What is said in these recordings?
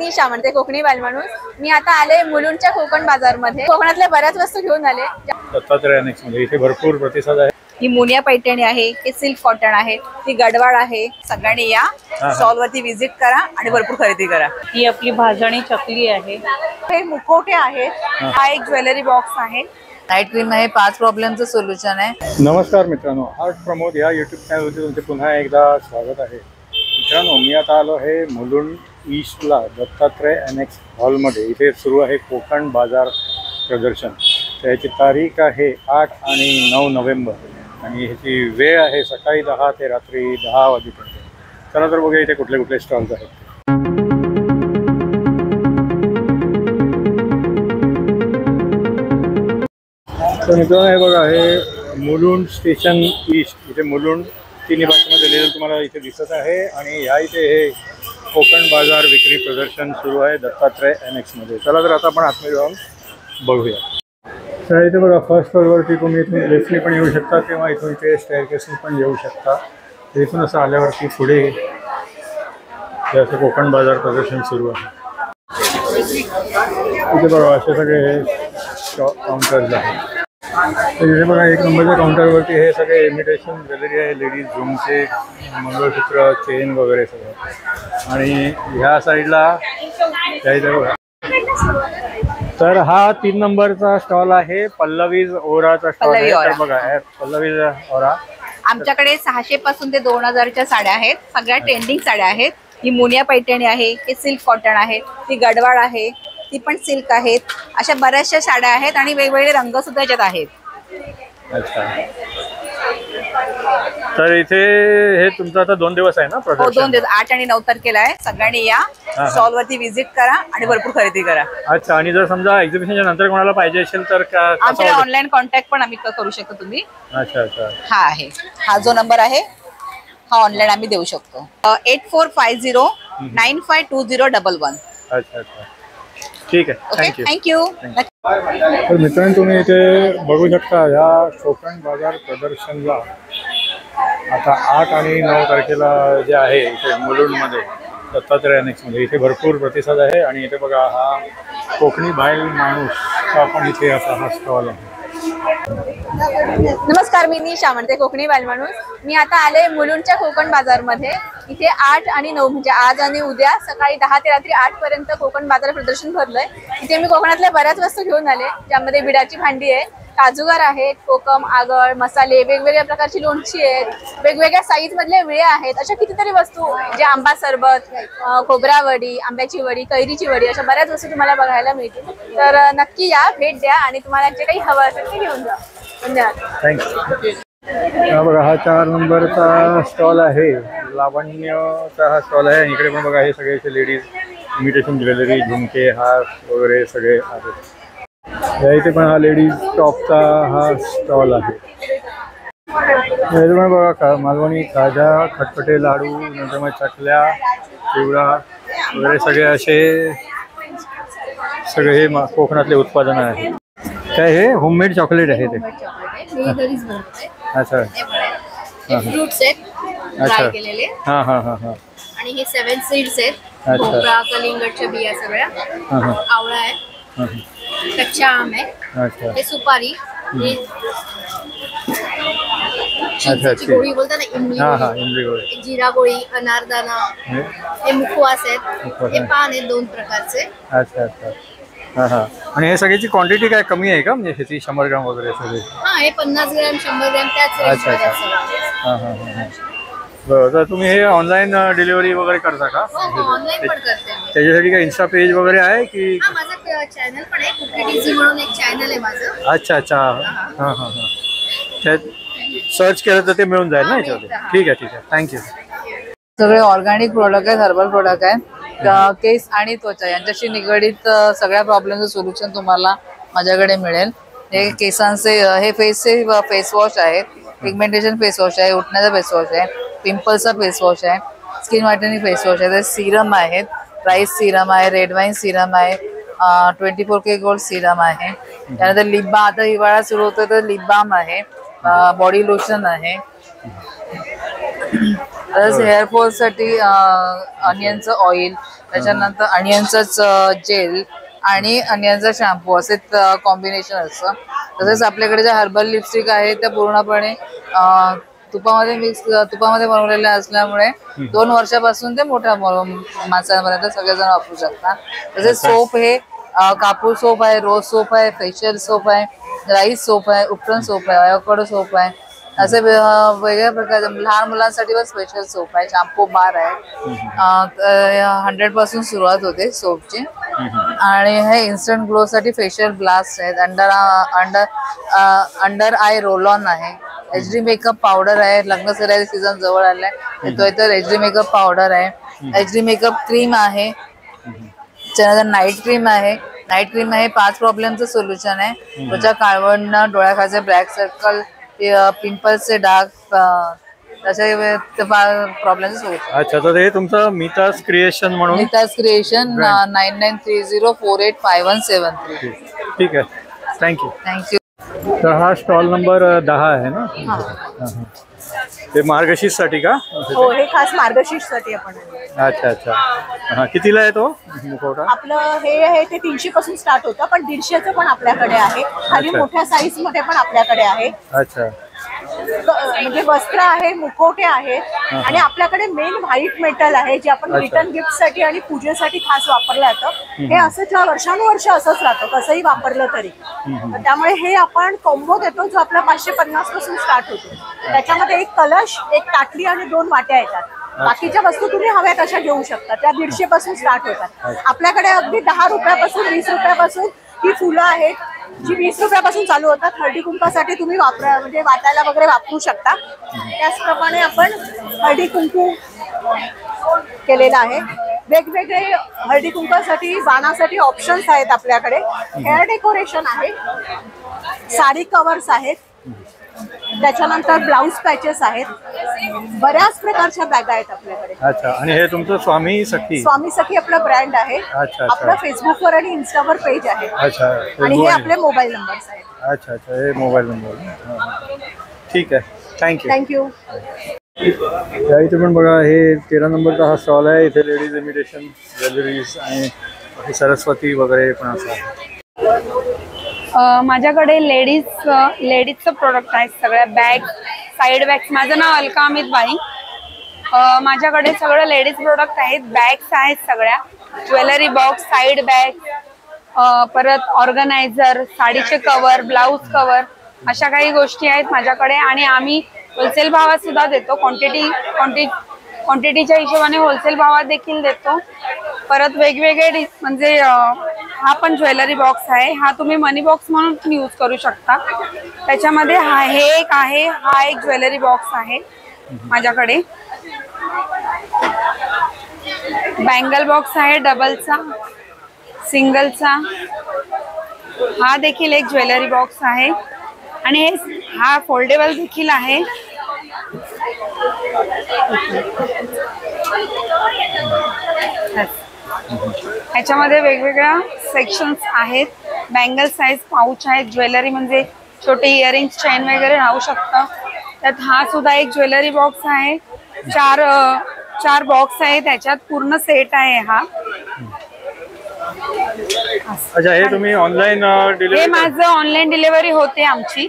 निशा म्हणते कोकणी बालमाणूस। मी आता आले मुलुंडच्या कोकण बाजार मध्ये। कोकणातल्या बऱ्याच वस्तू घेऊन आले। दत्तात्रय अनेक्स मध्ये इथे भरपूर प्रतिसाद आहे। ही मुनिया पैठणी आहे, हे सिल्क कॉटन आहे, ती गडवाळ आहे। सगळ्यांनी या स्टॉल वरती विजिट करा आणि भरपूर खरेदी करा। ही आपली भाजणी चकली आहे, हे मुखवटे आहेत, हा एक ज्वेलरी बॉक्स आहे, नाईट क्रीम आहे, 5 प्रॉब्लेमचं सोल्युशन आहे। नमस्कार मित्रांनो, आर्ट प्रमोद या यूट्यूब चॅनलवरती तुमचे पुन्हा एकदा स्वागत आहे। मित्रांनो, मी आता आलो आहे मुलुंड ईस्टला दत्तात्रय अनेक्स हॉलमध्ये। इथे सुरू आहे कोकण बाजार प्रदर्शन। त्याची तारीख आहे 8 आणि 9 नोव्हेंबर आणि ह्याची वेळ आहे सकाळी 10 ते रात्री 10 वाजेपर्यंत। चला तर बघूया इथे कुठले कुठले स्टॉल्स आहेत। तर मित्रांनो, हे बघा, हे मुलुंड स्टेशन ईस्ट, इथे मुलुंड तिन्ही भाषेमध्ये लिहिलेलं तुम्हाला इथे दिसत आहे। आणि ह्या इथे हे कोकण बाजार विक्री प्रदर्शन सुरू आहे दत्तात्रय अनेक्समध्ये। चला तर आता आपण आतमध्ये जाऊन बघूया। तर इथे बघा, फर्स्ट फ्लोअरवरती तुम्ही इथून लिफ्टने पण येऊ शकता किंवा इथून इथे स्टेअरकेसने पण येऊ शकता। इथून असं आल्यावरती पुढे हे असं कोकण बाजार प्रदर्शन सुरू आहे। इथे बघा असे सगळे हे काउंटर्स आहेत। तर इथे बघा, 1 नंबरच्या काउंटरवरती हे सगळे इमिटेशन ज्वेलरी आहे, लेडीज झुमके, मंगळसूत्र, चेन वगैरे सगळं। आणि ह्या साईडला त्या इथे बघा, तर हा 3 नंबरचा स्टॉल आहे, पल्लवीज ओराचा स्टॉल आहे। तर बघा, पल्लवीज ओरा आमच्याकडे 600 पासून ते 2000च्या साड्या आहेत, सगळ्या ट्रेंडिंग साड्या आहेत। ही मुनिया पैठणी आहे, हे सिल्क कॉटन आहे, ती गडवाळ आहे, ती पण सिल्क आहेत। अशा बऱ्याचशा साड्या आहेत आणि वेगवेगळे रंग सुद्धा याच्यात आहेत। अच्छा, तर इथे हे तुमचं आता 2 दिवस आहे ना प्रदर्शन? हो, 2 दिवस, 8 आणि 9 तारखेला आहे। सगळ्यांनी या स्टॉल वरती विजिट करा आणि भरपूर खरेदी करा। अच्छा, आणि जर समजा एक्झिबिशनच्या नंतर कोणाला पाहिजे असेल तर आमच्याकडे ऑनलाईन कॉन्टॅक्ट पण आम्ही करू शकतो तुम्ही। अच्छा अच्छा, हा आहे, हा जो नंबर आहे हा ऑनलाईन आम्ही देऊ शकतो। 8450952011। अच्छा अच्छा, ठीक आहे, थँक्यू। तर मित्रांनो, तुम्ही इथे बघू शकता या कोकण बाजार प्रदर्शनला आता 8 आणि 9 तारखेला जे आहे इथे मुलुंडमध्ये दत्तात्रय अनेक्समध्ये इथे भरपूर प्रतिसाद आहे। आणि इथे बघा, हा कोकणी बायल माणूस पण इथे असा हा स्टॉल आहे। नमस्कार, मी निशा म्हणते कोकणी बालमाणूस। मी आता आले मुलुंडच्या कोकण बाजार मध्ये। इथे 8 आणि 9 म्हणजे आज आणि उद्या सकाळी 10 ते रात्री 8 पर्यंत कोकण बाजार प्रदर्शन भरलंय। इथे मी कोकणातल्या बऱ्याच वस्तू घेऊन आले, ज्यामध्ये बिडाची भांडी आहे, काजूगार आहेत, कोकम, आगळ, मसाले, वेगवेगळ्या प्रकारची लोणची आहेत, वेगवेगळ्या साईज मधल्या विळे आहेत, अशा कितीतरी वस्तू, जे आंबा सरबत, खोबरावडी, आंब्याची वडी, कैरीची वडी, अशा बऱ्याच वस्तू तुम्हाला बघायला मिळतील। तर नक्की या, भेट द्या आणि तुम्हाला जे काही हवं असेल ते घेऊन जा। धन्यवाद, थँक्यू। बघा, हा 4 नंबरचा स्टॉल आहे, लावण्यचा हा स्टॉल आहे। इकडे पण बघा, हे सगळे लेडीज इमिटेशन ज्वेलरी, झुमके, हार वगैरे सगळे आहेत। या इथे पण हा लेडीज टॉपचा हा स्टॉल आहे। पण बघा, मालवणी खाजा, खटपटे लाडू, नंतर मग चकल्या, चिवडा वगैरे सगळे असे सगळे हे कोकणातले उत्पादनं आहेत। काय हे होममेड चॉकलेट आहे ते? अच्छा, फ्रूट्स आहेत ड्राय केलेले। हां हां हां हां, आणि हे 7 सीड्स आहेत, भोपळा, कलिंगडच्या बिया सगळ्या, आवळा आहे, कच्चा आम आहे, अच्छा, हे सुपारी, हे अच्छा गोळी बोलतात ना, इमली, हां हां, इमली गोळी, जिरा गोळी, अनारदाना, हे मुखवास आहेत, हे पान आहेत 2 प्रकारचे। अच्छा अच्छा, हां हां। आणि हे सगळ्याची क्वांटिटी काय कमी आहे का, म्हणजे ह्याची 100 ग्राम वगैरे सगळे? हां, हे 50 ग्रॅम, 100 ग्रॅम त्याच रेंजमध्ये आहेत सगळे। हां हां हां, बरं। तर तुम्ही हे ऑनलाईन डिलिव्हरी वगैरे करता का? हो, ऑनलाईन पण करते मी। त्याच्यासाठी काय इन्स्टा पेज वगैरे आहे की? हां, माझं चॅनल पण आहे, कुकिंग म्हणून एक चॅनल आहे माझं। अच्छा अच्छा, हां हां हां, त्यात सर्च केलं तर ते मिळून जाईल ना याच्यामध्ये? ठीक आहे ठीक आहे, थँक्यू। सगळे ऑर्गॅनिक प्रोडक्ट आहेत, हर्बल प्रोडक्ट आहेत। केस आणि त्वचा यांच्याशी निगडीत सगळ्या प्रॉब्लेमचं सोल्युशन तुम्हाला माझ्याकडे मिळेल। हे केसांचे, हे फेस वॉश आहे, पिगमेंटेशन फेस वॉश आहे, उठण्याचा फेस वॉश आहे, पिंपल्सचा फेस वॉश आहे, स्किन व्हायटनिंग फेस वॉश आहे, सिरम आहेत, राईस सिरम आहे, रेड वाईन सिरम आहे, 24K गोल्ड सिरम आहे। त्यानंतर लिप बाम, आता हिवाळा सुरू होतो तर लिप बाम आहे, बॉडी लोशन आहे। हेअर फॉल साठी अनियनचं ऑइल, त्याच्यानंतर अनियनचंच जेल आणि अनियनचा शॅम्पू असे कॉम्बिनेशन असतं. तसेच आपल्याकडे ज्या हर्बल लिपस्टिक आहे त्या पूर्णपणे तुपामध्ये बनवलेल्या असल्यामुळे 2 वर्षापासून ते मोठ्या माणसांपर्यंत सगळेजण वापरू शकतात. तसेच सोप हे कापूर सोप आहे, रोज सोप आहे, फेशियल सोप आहे, राईस सोप आहे, उपटन सोप आहे, अयोकडो सोप आहे. असे वेगळ्या प्रकारचे लहान मुलांसाठी पण स्पेशल सोप आहे. शॅम्पू बार आहे. 100 पासून सुरुवात होते सोपची. आणि हे इन्स्टंट ग्लो साठी फेशियल ब्लास्ट आहेत. अंडर आय रोल ऑन आहे. HD मेकअप पावडर आहे. लग्न सराई सीझन जवळ आलाय येतोय तर HD मेकअप पावडर आहे. HD मेकअप क्रीम आहे. त्यानंतर नाईट क्रीम आहे. नाईट क्रीम आहे 5 प्रॉब्लेमचं सोल्युशन आहे. त्वचा काळवणं, डोळ्याखालचे ब्लॅक सर्कल, पिंपल्सचे डाग, तसे प्रॉब्लेमचं सोल्युशन. अच्छा, तर हे तुमचं मितास क्रिएशन म्हणून. मितास क्रिएशन 9930485173. ठीक आहे, थँक्यू. थँक्यू. तर हा स्टॉल नंबर 10 आहे ना. ते मार्गशीर्ष साठी का? हो, हे खास मार्गशीर्ष साठी आपण अच्छा अच्छा. हा, कितीला आहे तो मुखवटा? आपलं हे आहे ते 300 पासून स्टार्ट होतं, पण 150चं पण आपल्याकडे आहे. खाली मोठ्या साईज मध्ये पण आपल्याकडे आहे. अच्छा. म्हणजे वस्त्र आहे, मुखवटे आहेत आणि आपल्याकडे मेन व्हाईट मेटल आहे जे आपण रिटर्न गिफ्ट साठी आणि पूजेसाठी खास वापरलं जातं. हे असं वर्षानुवर्ष असंच राहतं कसंही वापरलं तरी. त्यामुळे हे आपण कॉम्बो देतो जो आपला 550 पासून स्टार्ट होतो. त्याच्यामध्ये एक कलश, एक ताटली आणि 2 वाट्या येतात. बाकीच्या वस्तू तुम्ही हव्या तशा घेऊ शकता. त्या 150 पासून स्टार्ट होतात. आपल्याकडे अगदी 10 रुपयापासून 20 रुपयापासून ही फुलं आहेत जी 20 रुपयापासून चालू होतात. हळदी कुंकासाठी तुम्ही म्हणजे वाटायला वगैरे वापरू शकता. त्याचप्रमाणे आपण हळदी कुंकू केलेलं आहे. वेगवेगळे हळदी कुंकासाठी वाणासाठी ऑप्शन्स आहेत आपल्याकडे. हेअर डेकोरेशन आहे, साडी कव्हर्स आहेत, त्याच्यानंतर ब्लाउज पॅचेस आहेत, बऱ्याच प्रकारच्या बॅग आहेत आपल्याकडे. अच्छा. आणि हे तुमचं स्वामी सखी आपला ब्रँड आहे. अच्छा. आपलं फेसबुकवर आणि इन्स्टावर पेज आहे. अच्छा. आणि हे आपले मोबाईल नंबर्स आहेत. अच्छा अच्छा, हे मोबाईल नंबर. ठीक आहे, थँक्यू. त्या इथे पण बघा, हे 13 नंबरचा हा स्टॉल आहे. इथे लेडीज इमिटेशन ज्वेलरीज आणि सरस्वती वगैरे पण असं आहे. माझ्याकडे लेडीजचं प्रोडक्ट आहे. सगळ्या बॅग, साईड बॅग्स. माझं नाव अलका अमित बाई. माझ्याकडे सगळं लेडीज प्रोडक्ट आहेत. बॅग्स आहेत सगळ्या, ज्वेलरी बॉक्स, साईड बॅग, परत ऑर्गनायझर, साडीचे कवर, ब्लाऊज कवर, अशा काही गोष्टी आहेत माझ्याकडे. आणि आम्ही होलसेल भावात सुद्धा देतो. क्वांटिटीच्या हिशोबाने होलसेल भावात देखील देतो. परत वेगवेगळे म्हणजे हा पण ज्वेलरी बॉक्स आहे. हा तुम्ही मनी बॉक्स म्हणून पण यूज करू शकता. त्याच्यामध्ये हे एक आहे. हा एक ज्वेलरी बॉक्स आहे माझ्याकडे. बँगल बॉक्स आहे डबलचा, सिंगलचा. हा देखील एक ज्वेलरी बॉक्स आहे. आणि हा फोल्डेबल देखील आहे. ह्याच्यामध्ये वेगवेगळ्या सेक्शन्स आहेत. बँगल साईज पाऊच आहेत. ज्वेलरी म्हणजे छोटे इयरिंग्स, चेन वगैरे राहू शकतं त्यात. हा सुद्धा एक ज्वेलरी बॉक्स आहे. 4 बॉक्स आहे त्याच्यात. पूर्ण सेट आहे हा. अच्छा. हे तुम्ही ऑनलाईन हे माझं ऑनलाईन डिलिव्हरी होते आमची.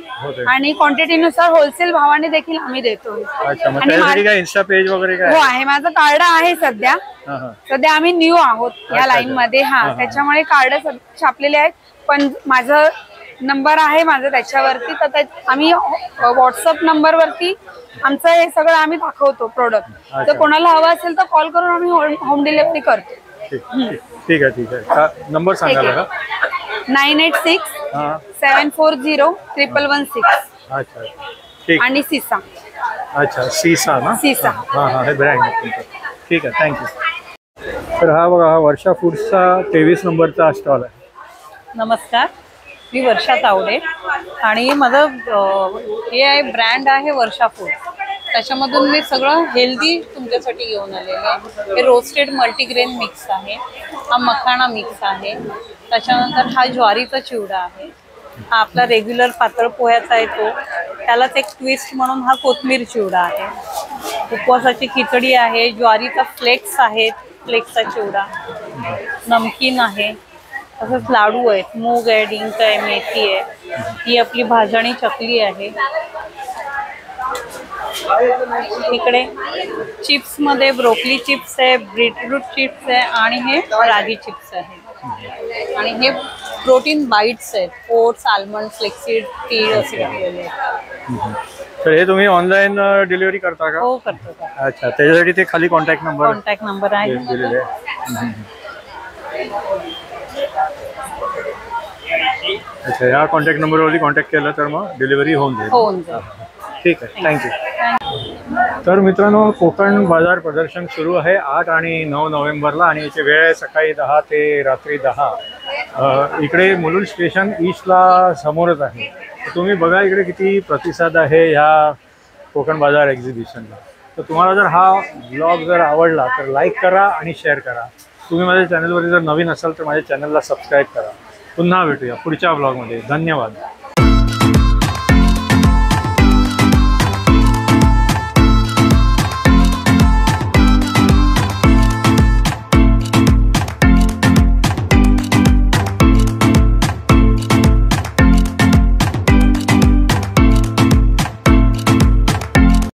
आणि क्वांटिटीनुसार होलसेल भावाने देखील आम्ही देतो. आणि इन्स्टा पेज वगैरे काय? हो आहे. माझं कार्ड आहे सध्या. आम्ही न्यू आहोत या लाईन मध्ये. त्याच्यामुळे कार्ड छापलेले आहेत. पण माझं नंबर आहे माझं त्याच्यावरती. तर आम्ही व्हॉट्सअप नंबरवरती आमचं हे सगळं आम्ही दाखवतो प्रोडक्ट. तर कोणाला हवं असेल तर कॉल करून आम्ही होम डिलिव्हरी करतो. ठीक आहे. नंबर सांगा बघा. 986 740 1116. अच्छा. ठीक. आणि सीसा. अच्छा, सीसा ना. सीसा. हे ब्रँड आहे तुमचं. ठीक आहे, थँक्यू. तर हा बघा, हा वर्षा फूड्सचा 23 नंबरचा स्टॉल आहे. नमस्कार, मी वर्षा तावडे आणि माझं हे आहे ब्रँड आहे वर्षा फूड. त्याच्यामधून मी सगळं हेल्दी तुमच्यासाठी घेऊन आलेलं आहे. हे रोस्टेड मल्टीग्रेन मिक्स आहे. हा मखाणा मिक्स आहे. त्याच्यानंतर हा ज्वारीचा चिवडा आहे. हा आपला रेग्युलर पातळ पोह्याचा आहे तो. त्यालाच एक ट्विस्ट म्हणून हा कोथिंबीर चिवडा आहे. उपवासाची खिचडी आहे. ज्वारीचा फ्लेक्स आहेत. फ्लेक्सचा चिवडा, नमकीन आहे, तसंच लाडू आहेत, मूग आहे, डिंक आहे, मेथी आहे, ही आपली भाजणी चकली आहे. इकडे चिप्स मध्ये ब्रोकली चिप्स आहे, बीटरूट चिप्स आहे आणि हे रागी चिप्स आहे. आणि हे प्रोटीन बाईट्स आहेत, ओट्स, आल्मंड, फ्लेक्सीड, तीळ असे घातलेले आहेत. तर हे तुम्ही ऑनलाईन डिलिव्हरी करता का? हो करतो का. अच्छा, त्याच्यासाठी ते खाली कॉन्टॅक्ट नंबर आहे दिलेले आहे. अच्छा, या कॉन्टॅक्ट नंबरवरती कॉन्टॅक्ट केलं तर मग डिलिव्हरी होऊन जाईल. ठीक आहे, थँक्यू. तर मित्रांनो, कोकण बाजार प्रदर्शन सुरू आहे 8 आणि 9 नोव्हेंबरला आणि याची वेळ आहे सकाळी 10 ते रात्री 10. इकडे मुलुंड स्टेशन ईस्टला समोरच आहे. तुम्ही बघा इकडे किती प्रतिसाद आहे ह्या कोकण बाजार एक्झिबिशनला. तर तुम्हाला जर हा ब्लॉग जर आवडला तर लाईक करा आणि शेअर करा. तुम्ही माझ्या चॅनलवरती जर नवीन असाल तर माझ्या चॅनलला सबस्क्राईब करा. पुन्हा भेटूया पुढच्या ब्लॉगमध्ये. धन्यवाद.